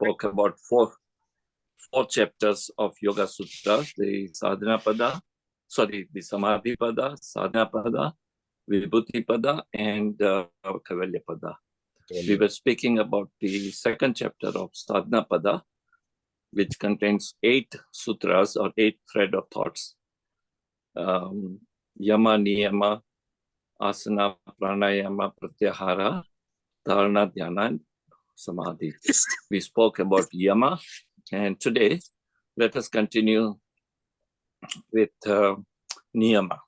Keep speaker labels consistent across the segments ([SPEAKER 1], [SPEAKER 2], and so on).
[SPEAKER 1] spoke about four chapters of Yoga Sutra, the Sadhana Pada, the Samadhi Pada, Sadhana Pada, Vibhuti Pada, and Kaivalya Pada. We were speaking about the second chapter of Sadhana Pada, which contains 8 sutras or 8 thread of thoughts. Yama, Niyama, Asana, Pranayama, Pratyahara, Dharana, Dhyana, and Samadhi. We spoke about Yama, and today let us continue with Niyama.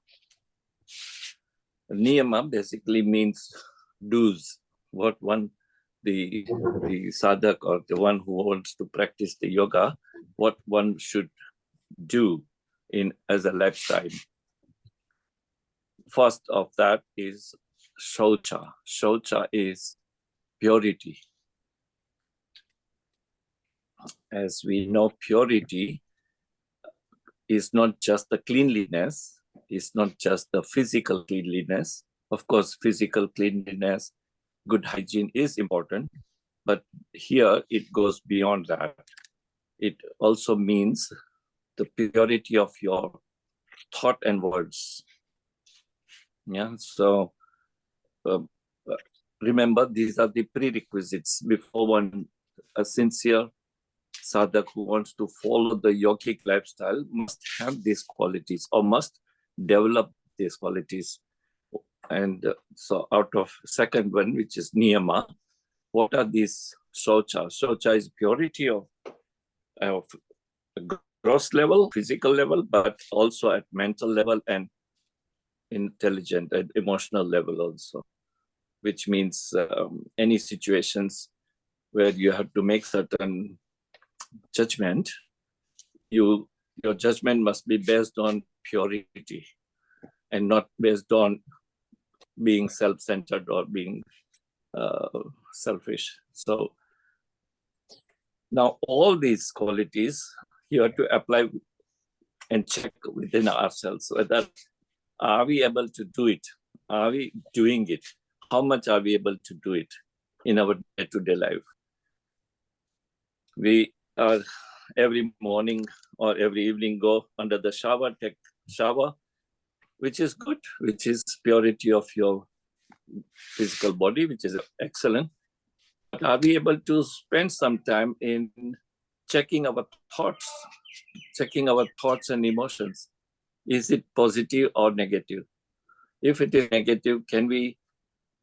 [SPEAKER 1] Niyama basically means do's, what one, the sadhak or the one who wants to practice the yoga, what one should do as a lifestyle. First of that is Shaucha. Shaucha is purity. As we know, purity is not just the cleanliness, it's not just the physical cleanliness. Of course, physical cleanliness, good hygiene is important, but here it goes beyond that. It also means the purity of your thought and words. Yeah, so remember, these are the prerequisites before a sincere sadhak who wants to follow the yogic lifestyle must have these qualities or must develop these qualities. And so out of second one, which is niyama, what are these shaucha? Shaucha is purity of gross level, physical level, but also at mental level and intelligent and emotional level also, which means any situations where you have to make certain judgment, your judgment must be based on purity and not based on being self-centered or being selfish. So now all these qualities you have to apply and check within ourselves whether are we able to do it? Are we doing it? How much are we able to do it in our day-to-day life? We are every morning or every evening go under the shower, take shower, which is good, which is purity of your physical body, which is excellent. But are we able to spend some time in checking our thoughts and emotions? Is it positive or negative? If it is negative, can we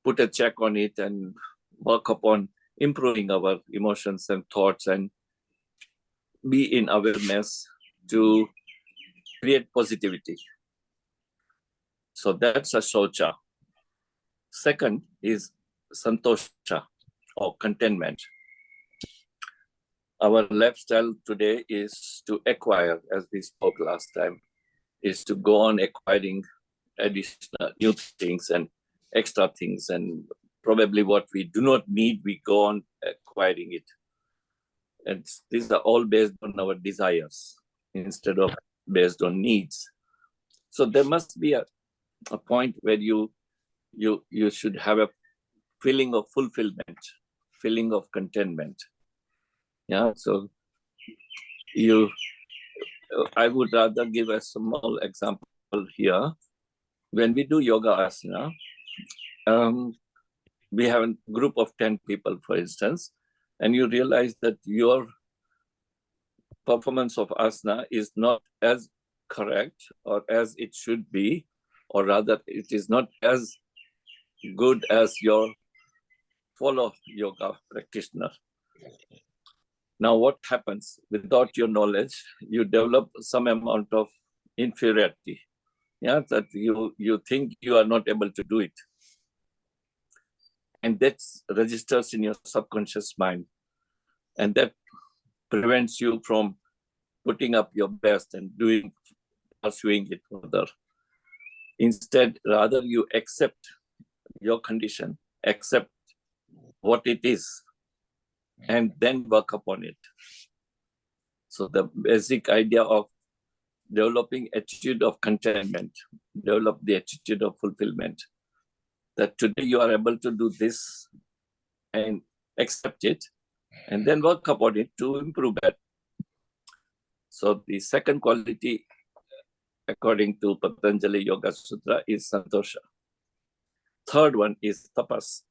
[SPEAKER 1] put a check on it and work upon improving our emotions and thoughts and be in awareness to create positivity? So that's a shaucha. Second is santosha or contentment. Our lifestyle today is to acquire, as we spoke last time, is to go on acquiring additional new things and extra things, and probably what we do not need, we go on acquiring it. And these are all based on our desires instead of based on needs. So there must be a point where you should have a feeling of fulfillment, feeling of contentment. Yeah, so I would rather give a small example here. When we do yoga asana, we have a group of 10 people, for instance, and you realize that your performance of asana is not as correct or as it should be, or rather it is not as good as your fellow yoga practitioner. Now what happens? Without your knowledge, you develop some amount of inferiority. Yeah, that you think you are not able to do it. And that registers in your subconscious mind. And that prevents you from putting up your best and pursuing it further. Instead, rather you accept your condition, accept what it is, and then work upon it. So the basic idea of developing attitude of contentment, develop the attitude of fulfillment, that today you are able to do this and accept it, and then work upon it to improve that. So the second quality, according to Patanjali Yoga Sutra, is santosha. Third one is tapas.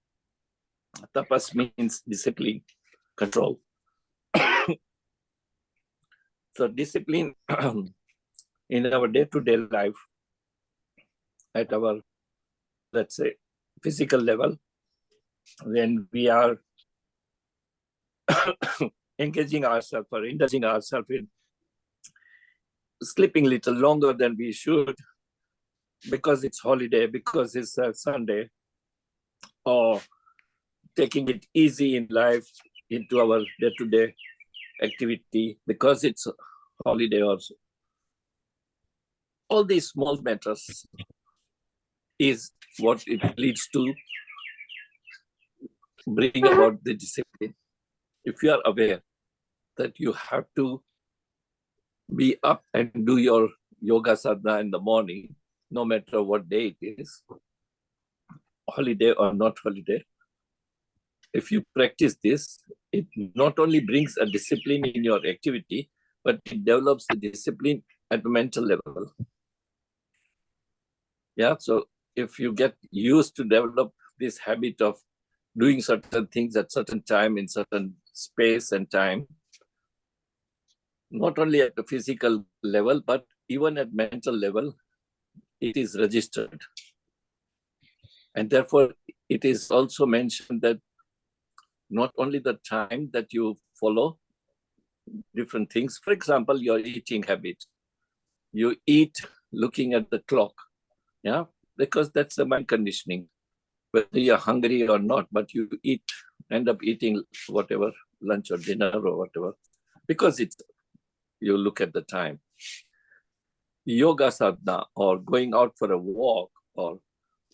[SPEAKER 1] Tapas means discipline, control. So discipline in our day-to-day life, at our, let's say, physical level, when we are engaging ourselves or indulging ourselves in sleeping a little longer than we should because it's holiday, because it's Sunday, or taking it easy in life into our day-to-day activity because it's holiday also. All these small matters is what it leads to bring about the discipline. If you are aware that you have to be up and do your yoga sadhana in the morning, no matter what day it is, holiday or not holiday, if you practice this, it not only brings a discipline in your activity, but it develops the discipline at the mental level. Yeah, so if you get used to develop this habit of doing certain things at certain time in certain space and time, not only at the physical level, but even at mental level, it is registered. And therefore, it is also mentioned that not only the time that you follow different things, for example, your eating habit, you eat looking at the clock, yeah, because that's the mind conditioning, whether you're hungry or not, but you eat, end up eating whatever, lunch or dinner or whatever, because it's, you look at the time. Yoga sadhana or going out for a walk or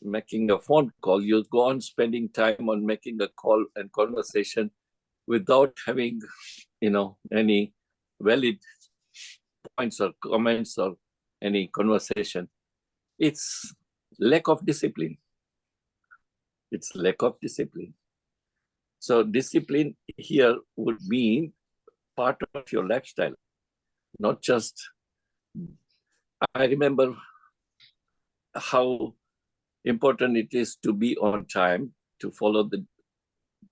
[SPEAKER 1] making a phone call, you go on spending time on making a call and conversation without having, any valid points or comments or any conversation. It's lack of discipline. It's lack of discipline. So discipline here would mean part of your lifestyle, not just, I remember how important it is to be on time, to follow the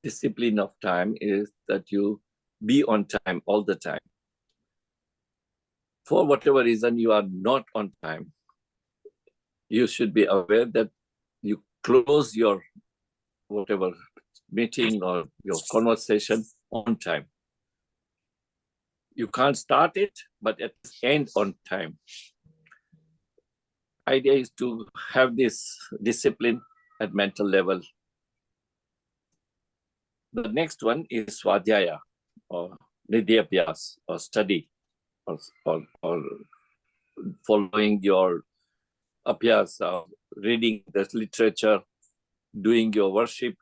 [SPEAKER 1] discipline of time is that you be on time all the time. For whatever reason you are not on time, you should be aware that you close your whatever meeting or your conversation on time. You can't start it, but at the end on time. Idea is to have this discipline at mental level. The next one is svadhyaya or nidhyabhyas or study or following your abhyas, reading the literature, doing your worship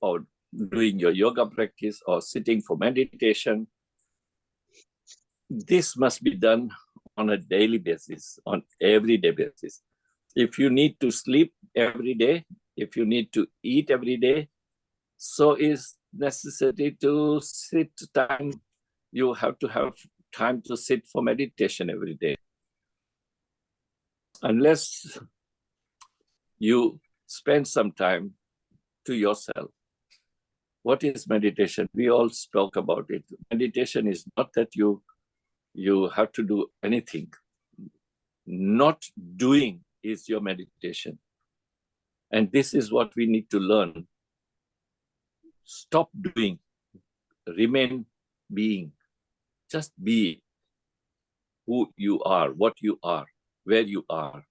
[SPEAKER 1] or doing your yoga practice or sitting for meditation. This must be done on a daily basis, on everyday basis. If you need to sleep every day, if you need to eat every day, so is necessity to sit time. You have to have time to sit for meditation every day. Unless you spend some time to yourself. What is meditation? We all spoke about it. Meditation is not that you have to do anything. Not doing is your meditation. And this is what we need to learn. Stop doing. Remain being. Just be who you are, what you are, where you are.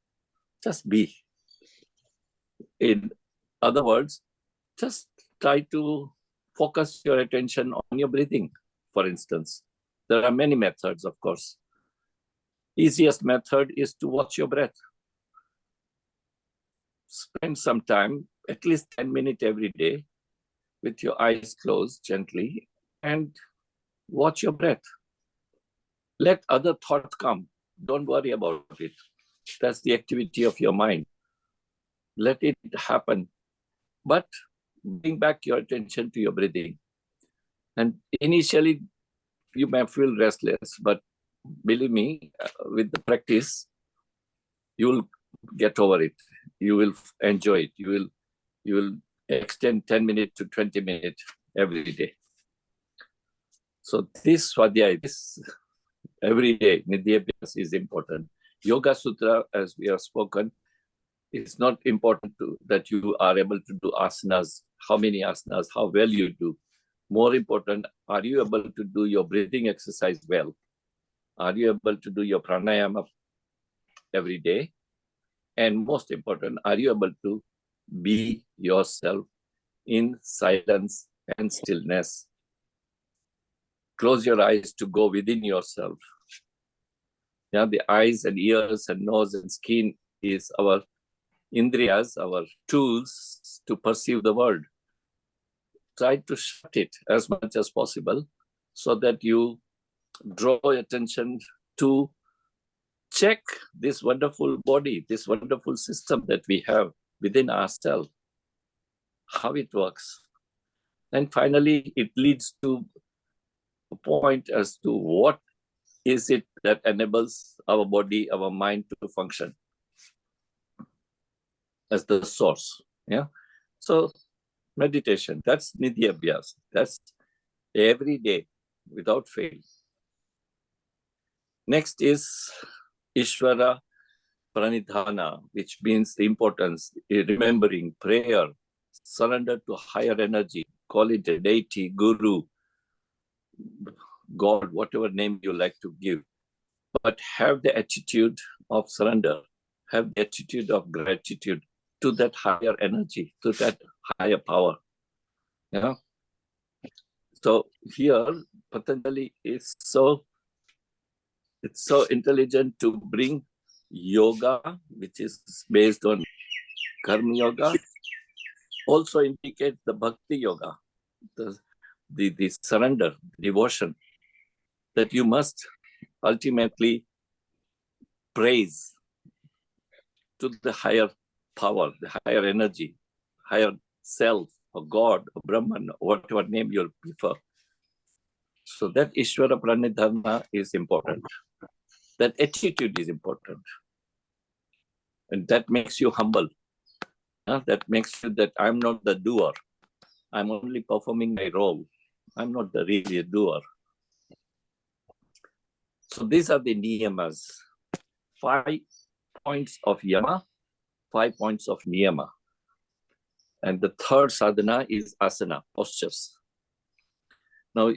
[SPEAKER 1] Just be. In other words, just try to focus your attention on your breathing, for instance. There are many methods, of course. Easiest method is to watch your breath. Spend some time, at least 10 minutes every day, with your eyes closed gently, and watch your breath. Let other thoughts come. Don't worry about it. That's the activity of your mind. Let it happen. But bring back your attention to your breathing. And initially, you may feel restless, but believe me, with the practice, you will get over it. You will enjoy it. You will extend 10 minutes to 20 minutes every day. So this Swadhyay, this every day, Nidhyabhyas is important. Yoga Sutra, as we have spoken, it's not important that you are able to do asanas, how many asanas, how well you do. More important, are you able to do your breathing exercise well? Are you able to do your pranayama every day? And most important, are you able to be yourself in silence and stillness? Close your eyes to go within yourself. Yeah, the eyes and ears and nose and skin is our indriyas, our tools to perceive the world. Try to shut it as much as possible so that you draw attention to check this wonderful body, this wonderful system that we have within ourselves, how it works. And finally, it leads to a point as to what is it that enables our body, our mind to function as the source. Yeah. So meditation, that's Nidhyabhyas. That's every day without fail. Next is Ishvara Pranidhana, which means the importance, remembering, prayer, surrender to higher energy, call it a deity, guru, God, whatever name you like to give. But have the attitude of surrender, have the attitude of gratitude to that higher energy, to that higher power. Yeah. So here, Patanjali is so intelligent to bring yoga, which is based on karma yoga, also indicate the bhakti yoga, the surrender, devotion, that you must ultimately praise to the higher power, the higher energy, higher self, or God, or Brahman, or whatever name you prefer. So that Ishvara Pranidhana is important. That attitude is important. And that makes you humble. That makes you that I'm not the doer. I'm only performing my role. I'm not the really doer. So these are the niyamas. 5 points of yama, 5 points of niyama. And the third sadhana is asana, postures. Now,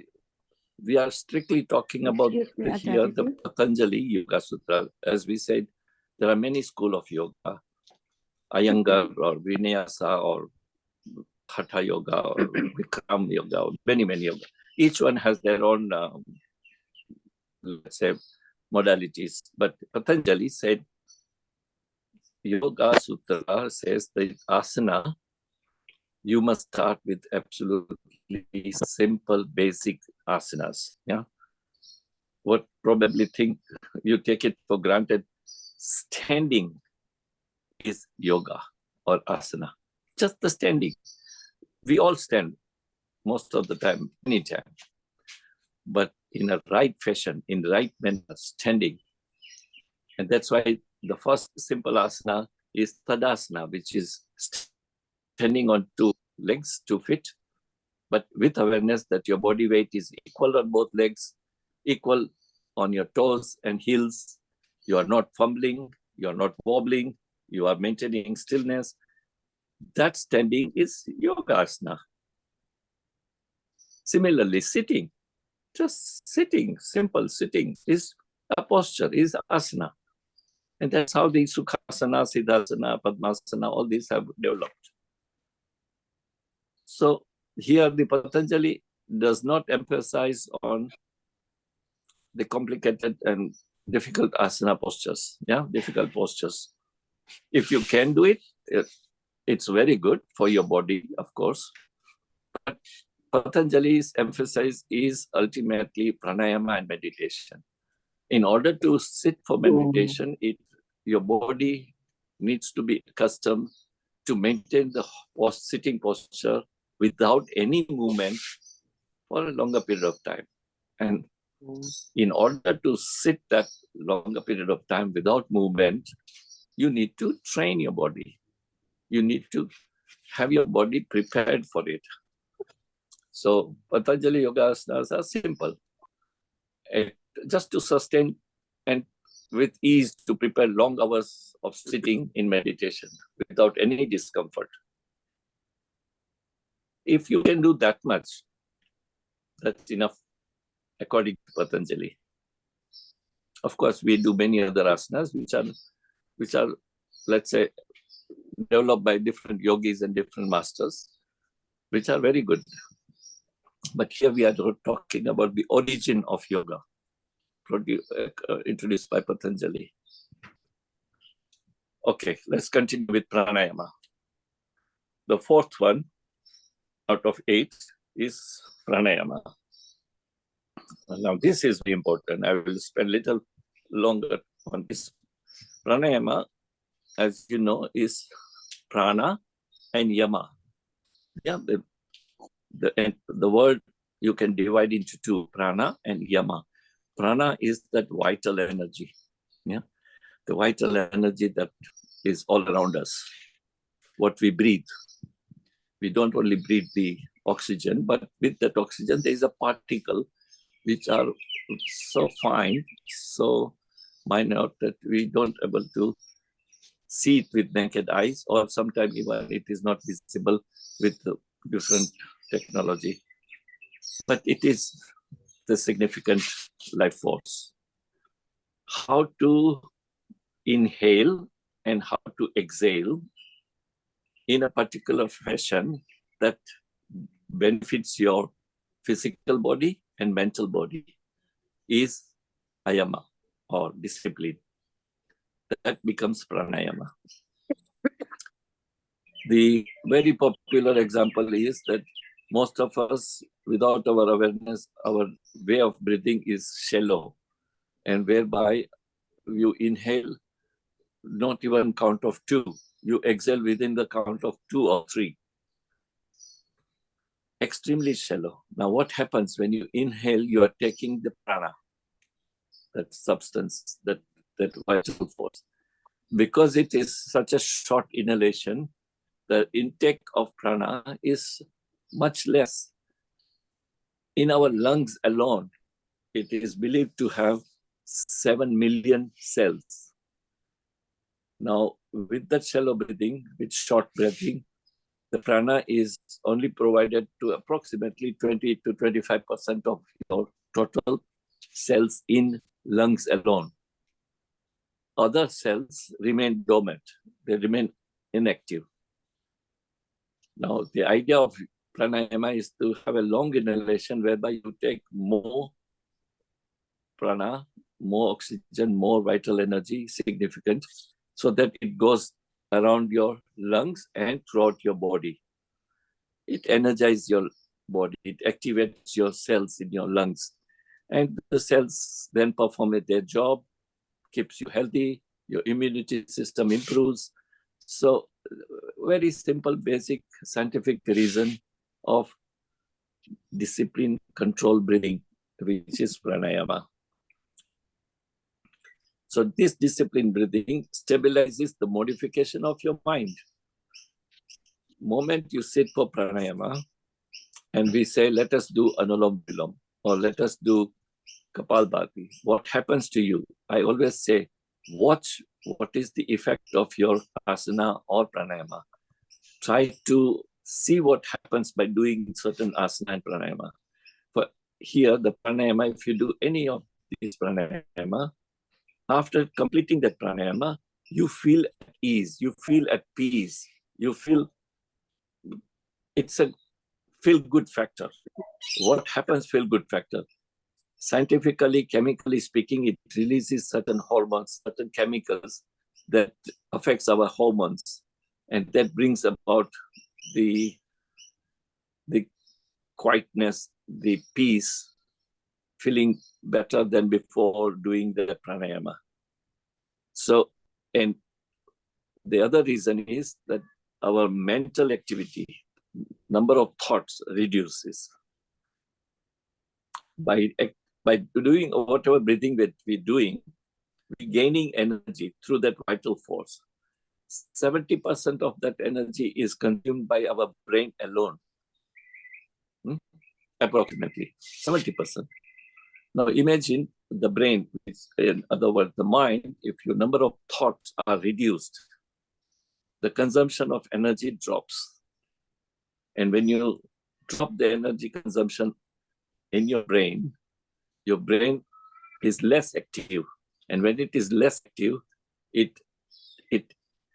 [SPEAKER 1] we are strictly talking about here the Patanjali Yoga Sutra. As we said, there are many schools of yoga, Iyengar or Vinyasa or Hatha Yoga or Bikram Yoga, or many yoga. Each one has their own, let's say, modalities. But Patanjali said, Yoga Sutra says that asana, you must start with absolutely simple, basic asanas. Yeah. What probably think you take it for granted, standing is yoga or asana. Just the standing. We all stand most of the time, anytime. But in a right fashion, in the right manner, standing. And that's why the first simple asana is Tadasana, which is standing on 2 legs, 2 feet, but with awareness that your body weight is equal on both legs, equal on your toes and heels. You are not fumbling, you are not wobbling, you are maintaining stillness. That standing is yoga asana. Similarly, sitting, just sitting, simple sitting is a posture, is asana. And that's how the Sukhasana, Siddhasana, Padmasana, all these have developed. So here the Patanjali does not emphasize on the complicated and difficult asana postures, difficult postures. If you can do it, it's very good for your body, of course. But Patanjali's emphasis is ultimately pranayama and meditation. In order to sit for meditation, your body needs to be accustomed to maintain the sitting posture without any movement for a longer period of time. And in order to sit that longer period of time without movement, you need to train your body. You need to have your body prepared for it. So Patanjali Yoga asanas are simple. And just to sustain and with ease to prepare long hours of sitting in meditation without any discomfort. If you can do that much, that's enough according to Patanjali. Of course, we do many other asanas which are, let's say, developed by different yogis and different masters, which are very good. But here we are talking about the origin of yoga, introduced by Patanjali. Okay, let's continue with pranayama. The fourth one out of 8 is pranayama. Now, this is very important. I will spend a little longer on this. Pranayama, as you know, is prana and yama. Yeah, the word you can divide into 2, prana and yama. Prana is that vital energy. Yeah, the vital energy that is all around us. What we breathe. We don't only breathe the oxygen, but with that oxygen, there is a particle which are so fine, so minor that we don't able to see it with naked eyes, or sometimes even it is not visible with different technology. But it is the significant life force. How to inhale and how to exhale in a particular fashion that benefits your physical body and mental body is ayama or discipline. That becomes pranayama. The very popular example is that most of us, without our awareness, our way of breathing is shallow, and whereby you inhale not even count of 2, you exhale within the count of 2 or 3. Extremely shallow. Now, what happens when you inhale? You are taking the prana, that substance, that vital force. Because it is such a short inhalation, the intake of prana is much less. In our lungs alone, it is believed to have 7 million cells. Now, with that shallow breathing, with short breathing, the prana is only provided to approximately 20 to 25% of your total cells in lungs alone. Other cells remain dormant. They remain inactive. Now, the idea of pranayama is to have a long inhalation whereby you take more prana, more oxygen, more vital energy, significant, so that it goes around your lungs and throughout your body. It energizes your body. It activates your cells in your lungs. And the cells then perform their job, keeps you healthy, your immunity system improves. So very simple, basic scientific reason of discipline, control breathing, which is pranayama. So this discipline breathing stabilizes the modification of your mind. Moment you sit for pranayama and we say, let us do Anulom Vilom or let us do Kapalbhati, what happens to you? I always say, watch what is the effect of your asana or pranayama. Try to see what happens by doing certain asana and pranayama. For here, the pranayama, if you do any of these pranayama, after completing that pranayama, you feel at ease, you feel at peace, you feel it's a feel-good factor. What happens feel-good factor? Scientifically, chemically speaking, it releases certain hormones, certain chemicals that affects our hormones, and that brings about the quietness, the peace, feeling better than before doing the pranayama. So, and the other reason is that our mental activity, number of thoughts reduces. By doing whatever breathing that we're doing, we're gaining energy through that vital force. 70% of that energy is consumed by our brain alone. Approximately 70%. Now imagine the brain, in other words, the mind, if your number of thoughts are reduced, the consumption of energy drops. And when you drop the energy consumption in your brain is less active. And when it is less active, it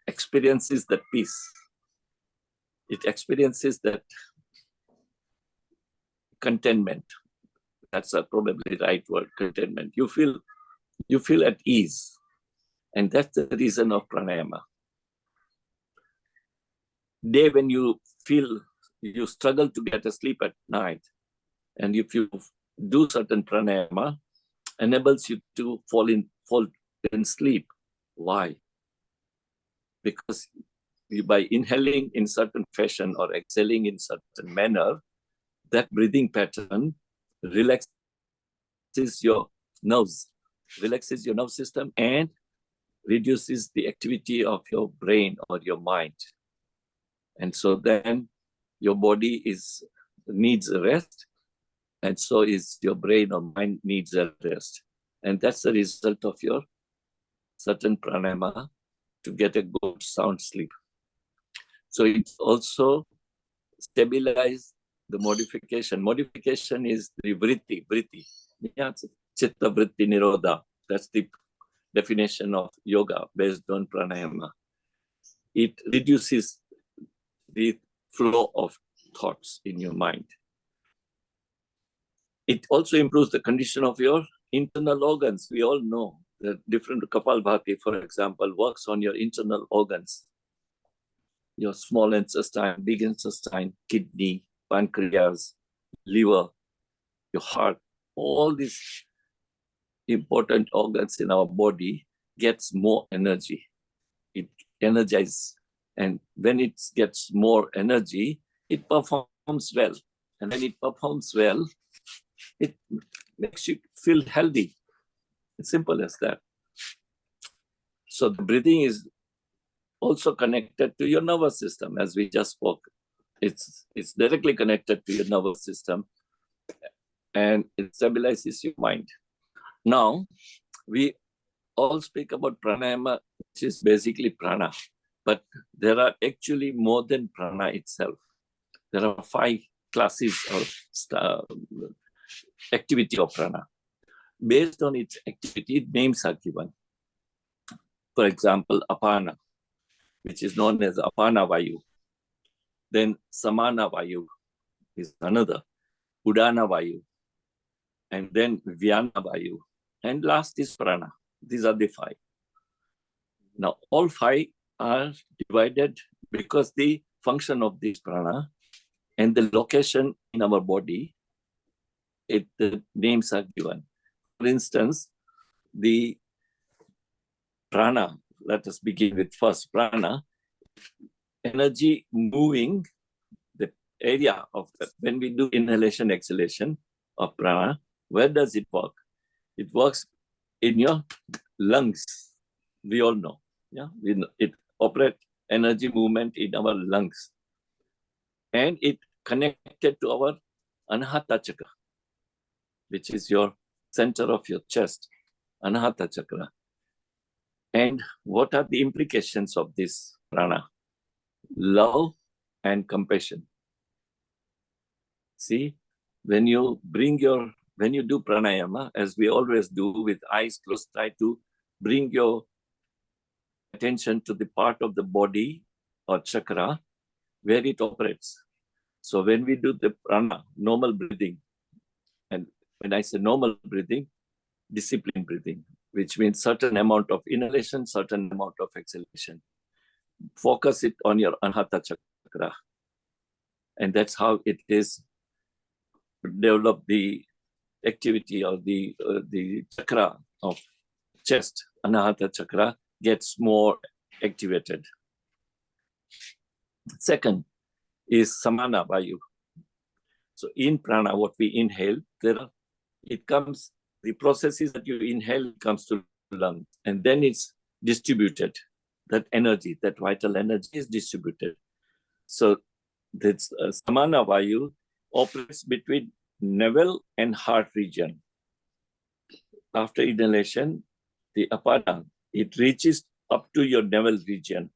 [SPEAKER 1] experiences that peace. It experiences that contentment. That's probably the right word, contentment. You feel at ease. And that's the reason of pranayama. Day when you feel you struggle to get a sleep at night, and if you do certain pranayama, enables you to fall in sleep. Why? Because by inhaling in certain fashion or exhaling in certain manner, that breathing pattern relaxes your nerves, relaxes your nerve system, and reduces the activity of your brain or your mind. And so then your body needs a rest, and so is your brain or mind needs a rest. And that's the result of your certain pranayama to get a good sound sleep. So it also stabilizes the modification. Modification is the vritti. Yeah, chitta vritti nirodha. That's the definition of yoga based on pranayama. It reduces the flow of thoughts in your mind. It also improves the condition of your internal organs. We all know that different Kapalbhati, for example, works on your internal organs. Your small intestine, big intestine, kidney, pancreas, liver, your heart, all these important organs in our body gets more energy. It energizes. And when it gets more energy, it performs well. And when it performs well, it makes you feel healthy. It's simple as that. So the breathing is also connected to your nervous system, as we just spoke. It's directly connected to your nervous system, and it stabilizes your mind. Now, we all speak about pranayama, which is basically prana, but there are actually more than prana itself. There are 5 classes of activity of prana. Based on its activity, names are given. For example, apana, which is known as apana vayu. Then samana vayu is another, udana vayu, and then vyana vayu, and last is prana. These are the 5. Now, all 5 are divided because the function of this prana and the location in our body, the names are given. For instance, the prana, let us begin with first prana, energy moving the area of when we do inhalation, exhalation of prana, where does it work? It works in your lungs. We all know. Yeah, it operates energy movement in our lungs. And it connected to our anahata chakra, which is your center of your chest, anahata chakra. And what are the implications of this prana? Love and compassion. See, when you do pranayama, as we always do with eyes closed, try to bring your attention to the part of the body or chakra where it operates. So when we do the prana, normal breathing, and when I say normal breathing, disciplined breathing, which means certain amount of inhalation, certain amount of exhalation. Focus it on your anahata chakra. And that's how it is develop the activity of the chakra of chest, anahata chakra, gets more activated. Second is samana vayu. So in prana, what we inhale, there are it comes, the process is that you inhale, it comes to lung, and then it's distributed. That energy, that vital energy is distributed. So this samana vayu operates between navel and heart region. After inhalation, the apana, it reaches up to your navel region.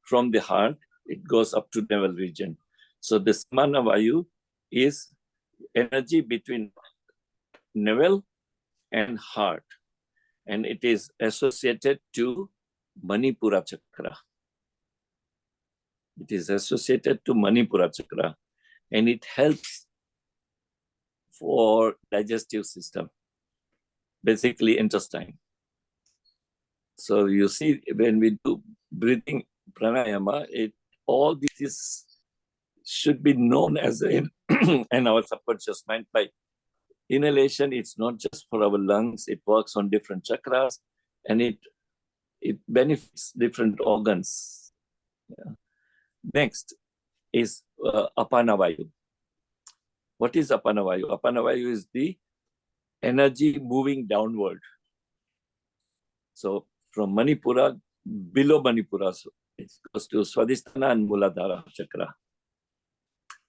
[SPEAKER 1] From the heart, it goes up to navel region. So the samana vayu is energy between navel and heart, and it is associated to Manipura chakra. It is associated to Manipura chakra, and it helps for digestive system, basically intestine. So you see, when we do breathing pranayama, all this should be known as in our subconscious mind. By inhalation, it's not just for our lungs, it works on different chakras, and it benefits different organs. Yeah. Next is apanavayu. What is apanavayu? Apanavayu is the energy moving downward. So from Manipura, below Manipura, so it goes to Swadhisthana and Muladhara chakra.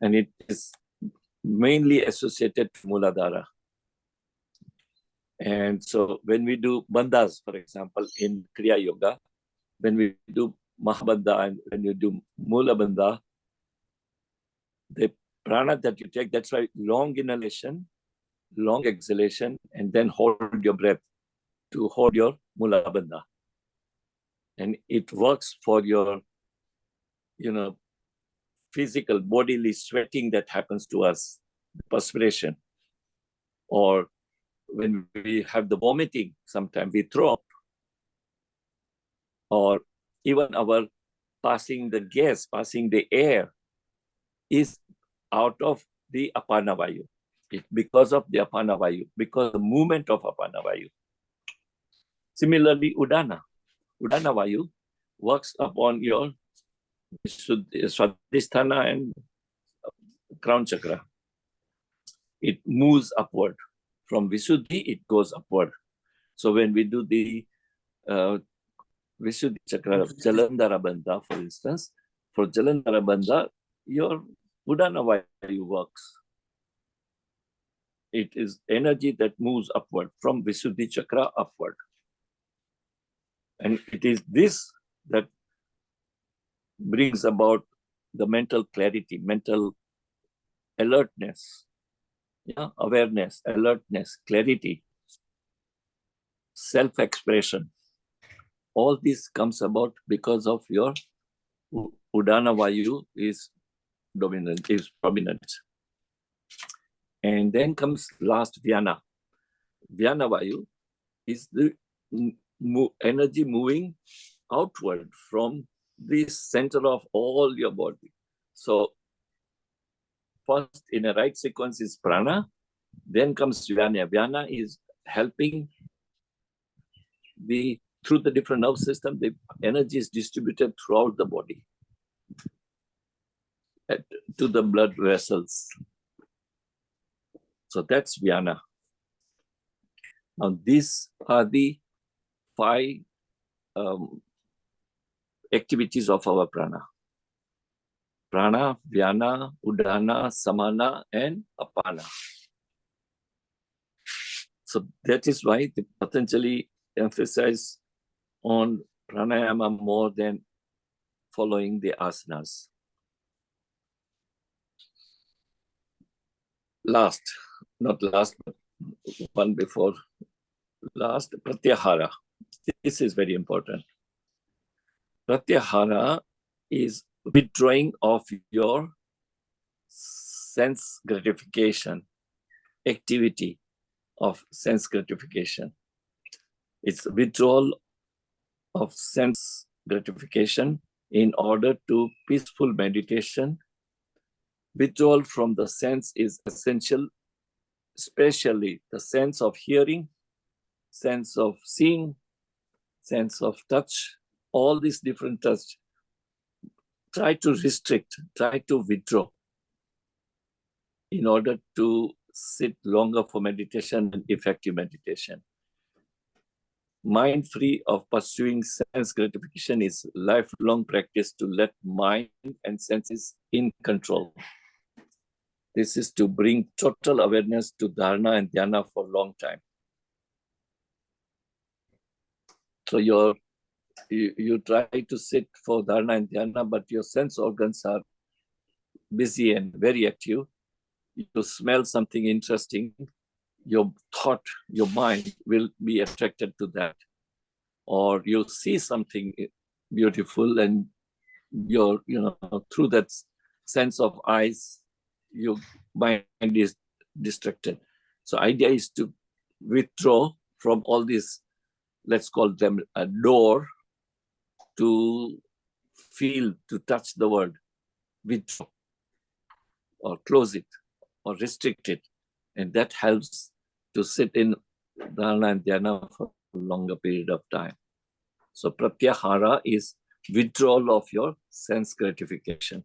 [SPEAKER 1] And it is mainly associated to Muladhara. And so when we do bandhas, for example, in Kriya Yoga, when we do Mahabandha and when you do Mula Bandha, the prana that you take, that's why long inhalation, long exhalation, and then hold your breath to hold your Mula Bandha. And it works for your, physical bodily sweating that happens to us, perspiration, or when we have the vomiting, sometimes we throw up, or even our passing the gas, passing the air is out of the apana vayu. It's because of the apana vayu, because the movement of apana vayu. Similarly, udana vayu works upon your Swadhisthana and crown chakra. It moves upward. From Visuddhi, it goes upward. So when we do the Visuddhi chakra of Jalandhara Bandha, for instance, for Jalandhara Bandha, your Udana Vayu works. It is energy that moves upward from Visuddhi chakra upward. And it is this that brings about the mental clarity, mental alertness, awareness, alertness, clarity, self-expression. All this comes about because of your Udana Vayu is dominant, is prominent. And then comes last Vyana. Vyana Vayu is the energy moving outward from the center of all your body. So first in a right sequence is prana, then comes Vyana. Vyana is helping through the different nerve system, the energy is distributed throughout the body to the blood vessels. So that's Vyana. Now these are the 5 activities of our prana. Prana, Vyana, Udana, Samana, and Apana. So that is why the Patanjali emphasized on pranayama more than following the asanas. Last, not last, but one before last, Pratyahara. This is very important. Pratyahara is withdrawing of your sense gratification, activity of sense gratification. It's withdrawal of sense gratification in order to peaceful meditation. Withdrawal from the sense is essential, especially the sense of hearing, sense of seeing, sense of touch, all these different touch. Try to restrict, try to withdraw in order to sit longer for meditation and effective meditation. Mind free of pursuing sense gratification is lifelong practice to let mind and senses in control. This is to bring total awareness to dharana and dhyana for a long time. So you try to sit for dharana and dhyana, but your sense organs are busy and very active. You smell something interesting, your thought, your mind will be attracted to that. Or you see something beautiful and your, through that sense of eyes, your mind is distracted. So idea is to withdraw from all these, let's call them a door, to feel, to touch the world, withdraw or close it or restrict it. And that helps to sit in dharana and dhyana for a longer period of time. So pratyahara is withdrawal of your sense gratification.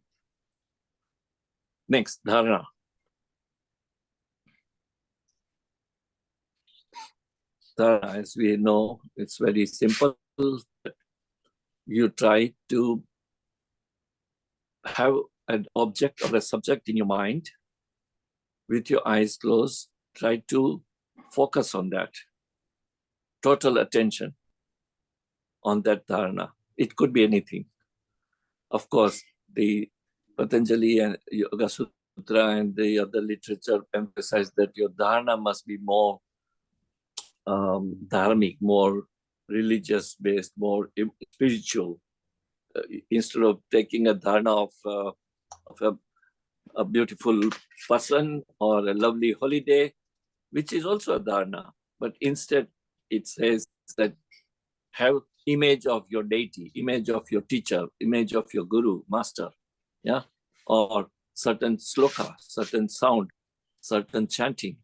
[SPEAKER 1] Next, dharana. Dharana, as we know, it's very simple. You try to have an object or a subject in your mind with your eyes closed. Try to focus on that. Total attention on that dharana. It could be anything. Of course, the Patanjali and Yoga Sutra and the other literature emphasize that your dharana must be more dharmic, more religious-based, more spiritual. Instead of taking a dharana of a beautiful person or a lovely holiday, which is also a dharana, but instead it says that have image of your deity, image of your teacher, image of your guru, master, yeah, or certain sloka, certain sound, certain chanting.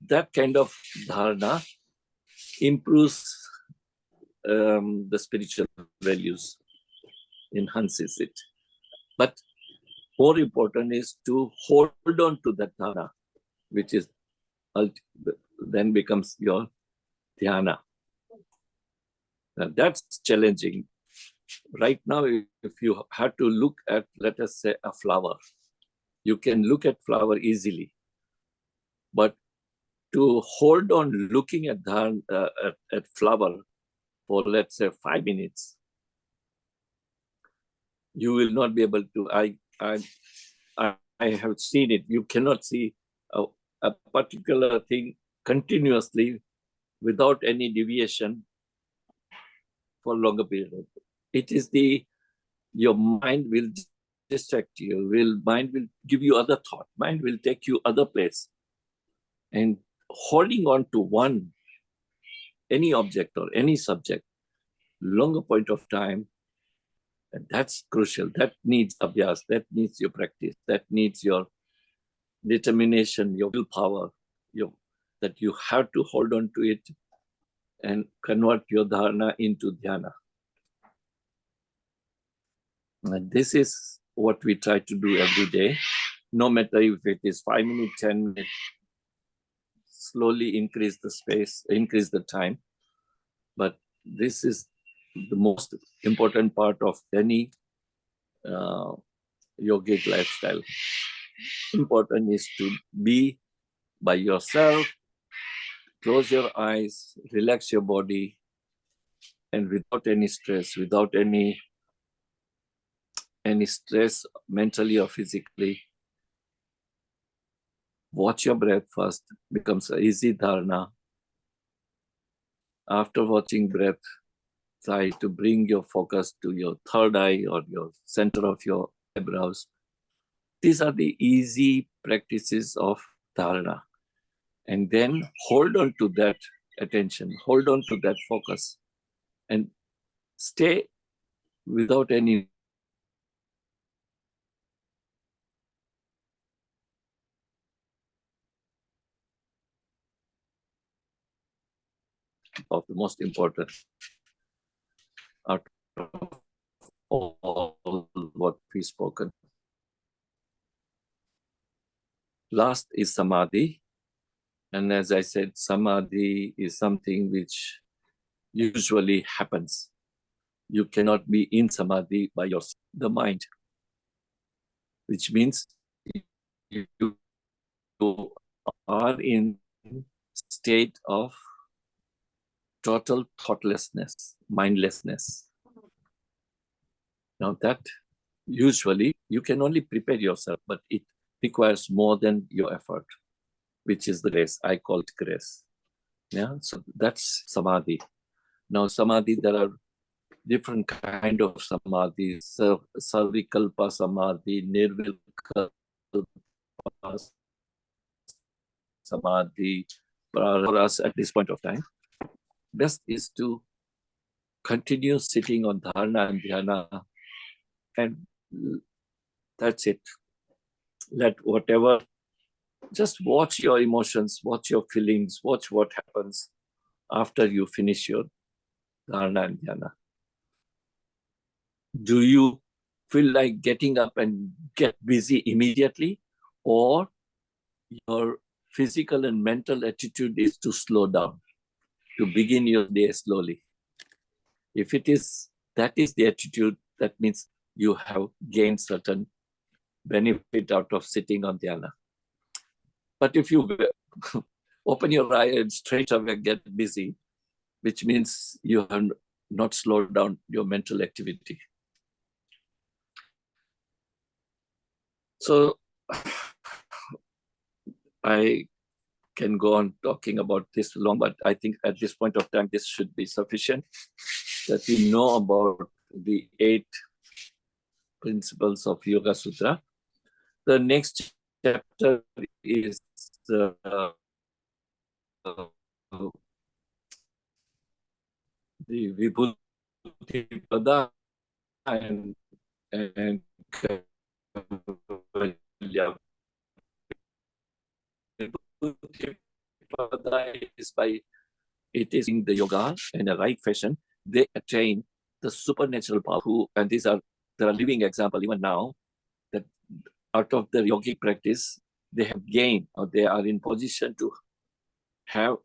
[SPEAKER 1] That kind of dharana improves the spiritual values, enhances it. But more important is to hold on to that dharana, which is then becomes your dhyana. Now that's challenging. Right now, if you have to look at, let us say, a flower, you can look at flower easily. But to hold on looking at flower for, let's say, 5 minutes, you will not be able to. I have seen it. You cannot see a particular thing continuously without any deviation for a longer period. It is your mind will distract you, mind will give you other thought, mind will take you other place. And holding on to any object or any subject, longer point of time, and that's crucial. That needs abhyas, that needs your practice, that needs your determination, your willpower, that you have to hold on to it and convert your dharana into dhyana. And this is what we try to do every day, no matter if it is 5 minutes, 10 minutes, slowly increase the space, increase the time. But this is the most important part of any yogic lifestyle. Important is to be by yourself, close your eyes, relax your body, and without any stress, without any stress mentally or physically. Watch your breath first, becomes an easy dharana. After watching breath, try to bring your focus to your third eye or your center of your eyebrows. These are the easy practices of dharana. And then hold on to that attention, hold on to that focus, and stay without any of the most important out of all what we've spoken. Last is samadhi. And as I said, samadhi is something which usually happens. You cannot be in samadhi by yourself, the mind, which means you are in state of total thoughtlessness, mindlessness. Now that usually you can only prepare yourself, but it requires more than your effort, which is the grace. I call it grace. Yeah, so that's samadhi. Now samadhi, there are different kind of samadhi, savikalpa samadhi, nirvikalpa samadhi. For us at this point of time, best is to continue sitting on dharana and dhyana, and that's it. Let whatever, just watch your emotions, watch your feelings, watch what happens after you finish your dharana and dhyana. Do you feel like getting up and get busy immediately, or your physical and mental attitude is to slow down, to begin your day slowly? If it is, that is the attitude, that means you have gained certain benefit out of sitting on dhyana. But if you open your eye and straight away get busy, which means you have not slowed down your mental activity. So I can go on talking about this long, but I think at this point of time, this should be sufficient, that we know about the 8 principles of Yoga Sutra. The next chapter is the Vibhuti Pada and Vibhuti Pada is by it is in the yoga in a right fashion, they attain the supernatural power. And there are living examples even now that out of the yogic practice, they have gained, or they are in position to have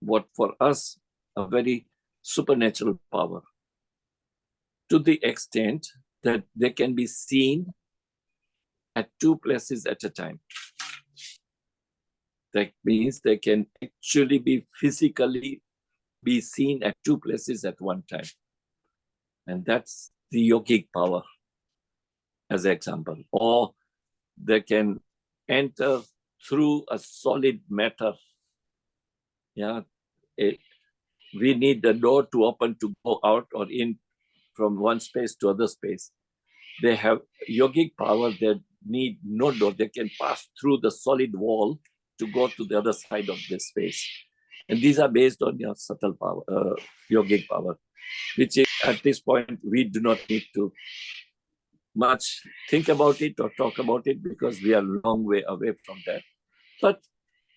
[SPEAKER 1] what for us a very supernatural power, to the extent that they can be seen at 2 places at a time. That means they can actually be physically be seen at 2 places at one time. And that's the yogic power as an example. Or they can enter through a solid matter. Yeah, we need the door to open to go out or in from one space to other space. They have yogic power that need no door. They can pass through the solid wall to go to the other side of the space. And these are based on your subtle power, yogic power, which is, at this point, we do not need to much think about it or talk about it, because we are a long way away from that. But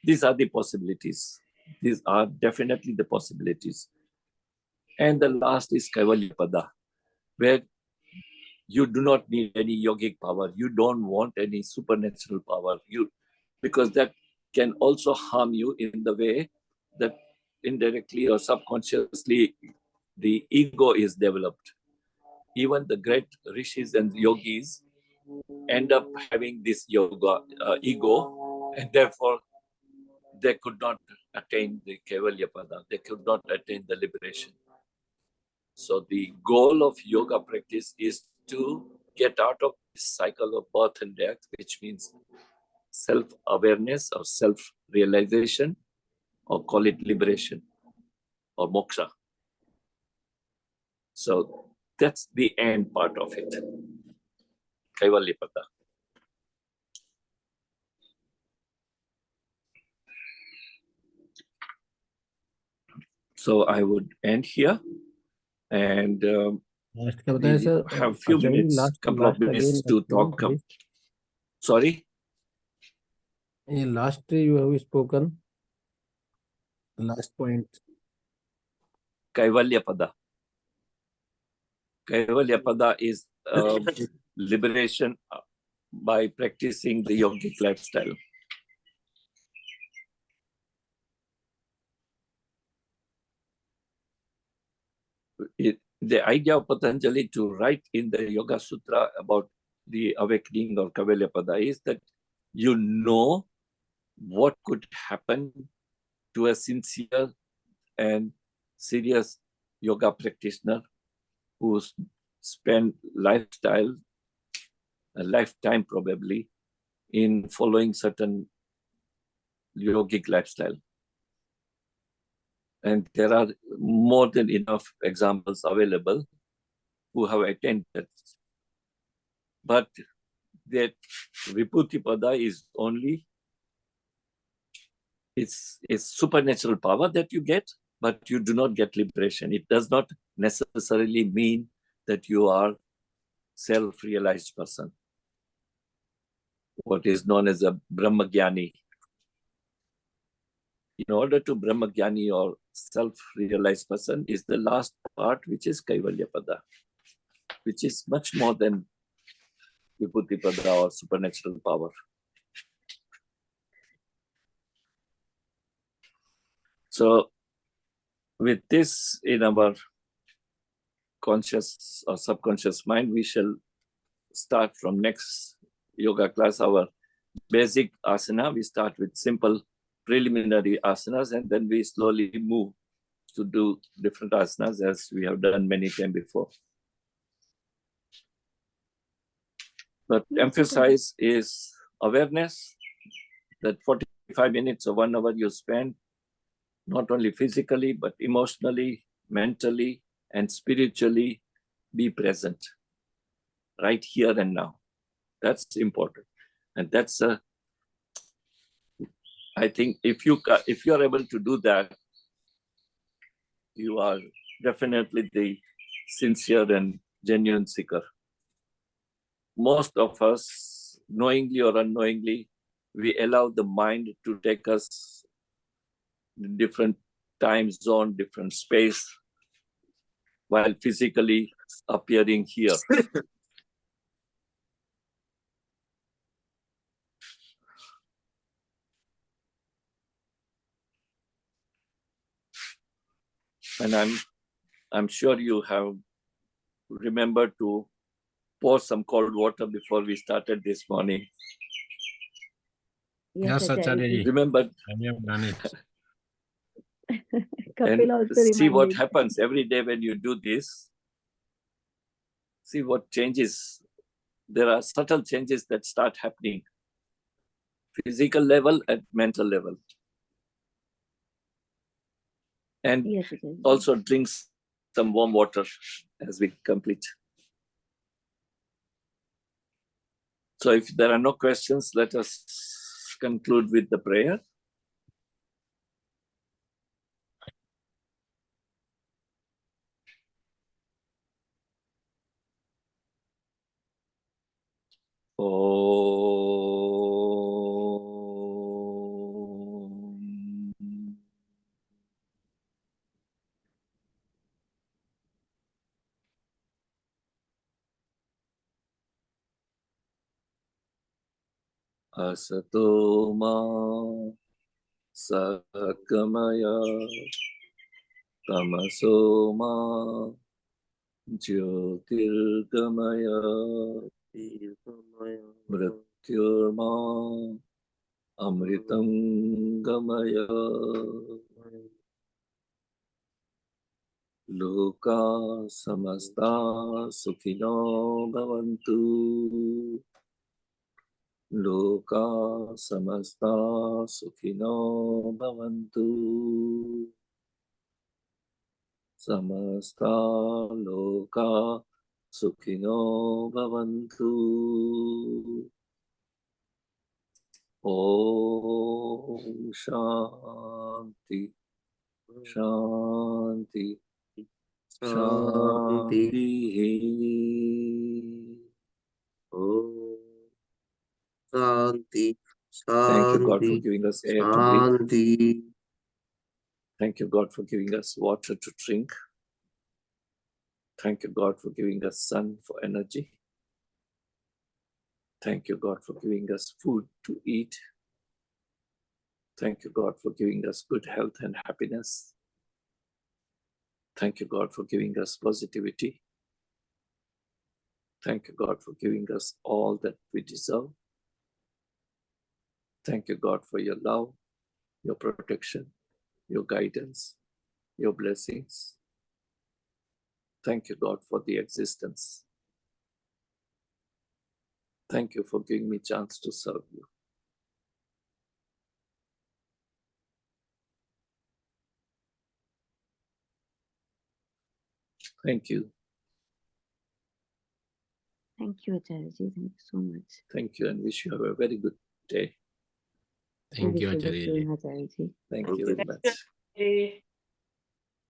[SPEAKER 1] these are the possibilities. These are definitely the possibilities. And the last is Kaivalya Pada, where you do not need any yogic power. You don't want any supernatural power. Because that can also harm you in the way that indirectly or subconsciously the ego is developed. Even the great rishis and yogis end up having this ego, and therefore they could not attain the Kaivalya Pada. They could not attain the liberation. So the goal of yoga practice is to get out of this cycle of birth and death, which means self-awareness or self-realization, or call it liberation or moksha. So that's the end part of it. Kaivalya Pada. So I would end here, and have few minutes, couple of minutes to talk. Sorry?
[SPEAKER 2] Last you have spoken. Last point.
[SPEAKER 1] Kaivalya Pada. Kaivalya Pada is liberation by practicing the yogic lifestyle. the idea of Patanjali to write in the Yoga Sutra about the awakening or Kavalyapada is that you know what could happen to a sincere and serious yoga practitioner who spent a lifetime probably, in following certain yogic lifestyle. And there are more than enough examples available who have attained that. But that Vibhuti-pada is only, it's supernatural power that you get, but you do not get liberation. It does not necessarily mean that you are self-realized person, what is known as a Brahmagyani. In order to Brahmagyani or self-realized person is the last part, which is Kaivalyapada, which is much more than Vibhuti-pada or supernatural power. So with this in our conscious or subconscious mind, we shall start from next yoga class, our basic asana. We start with simple preliminary asanas, and then we slowly move to do different asanas as we have done many times before. But emphasize is awareness, that 45 minutes or 1 hour you spend, not only physically, but emotionally, mentally, and spiritually, be present right here and now. That's important. And that's I think if you are able to do that, you are definitely the sincere and genuine seeker. Most of us, knowingly or unknowingly, we allow the mind to take us in different time zone, different space, while physically appearing here. And I'm sure you have remembered to pour some cold water before we started this morning.
[SPEAKER 2] Yes, Acharya.
[SPEAKER 1] Remember,
[SPEAKER 2] I have done it.
[SPEAKER 1] and see what happens every day when you do this. See what changes. There are subtle changes that start happening, physical level and mental level. And
[SPEAKER 3] yes,
[SPEAKER 1] also drink some warm water as we complete. So if there are no questions, let us conclude with the prayer. Asato ma sakamaya tamaso ma jyotirgamaya mrityurma amritam gamaya loka samasta sukhino bhavantu. Loka samasta sukhino bhavantu. Samasta loka sukhino bhavantu. Om Shanti Shanti Shanti.
[SPEAKER 4] Om Shanti,
[SPEAKER 1] Thank you, God, for
[SPEAKER 4] Shanti,
[SPEAKER 1] giving us air to breathe.
[SPEAKER 4] Shanti.
[SPEAKER 1] Thank you, God, for giving us water to drink. Thank you, God, for giving us sun for energy. Thank you, God, for giving us food to eat. Thank you, God, for giving us good health and happiness. Thank you, God, for giving us positivity. Thank you, God, for giving us all that we deserve. Thank you, God, for your love, your protection, your guidance, your blessings. Thank you, God, for the existence. Thank you for giving me a chance to serve you. Thank you.
[SPEAKER 3] Thank you, Acharya ji. Thank you so much.
[SPEAKER 1] Thank you, and wish you have a very good day.
[SPEAKER 2] Thank you,
[SPEAKER 3] I wish the
[SPEAKER 2] Acharya ji.
[SPEAKER 3] same, Acharya ji.
[SPEAKER 1] Thank
[SPEAKER 4] Thank
[SPEAKER 1] you
[SPEAKER 4] you.
[SPEAKER 1] very much.
[SPEAKER 5] Hey.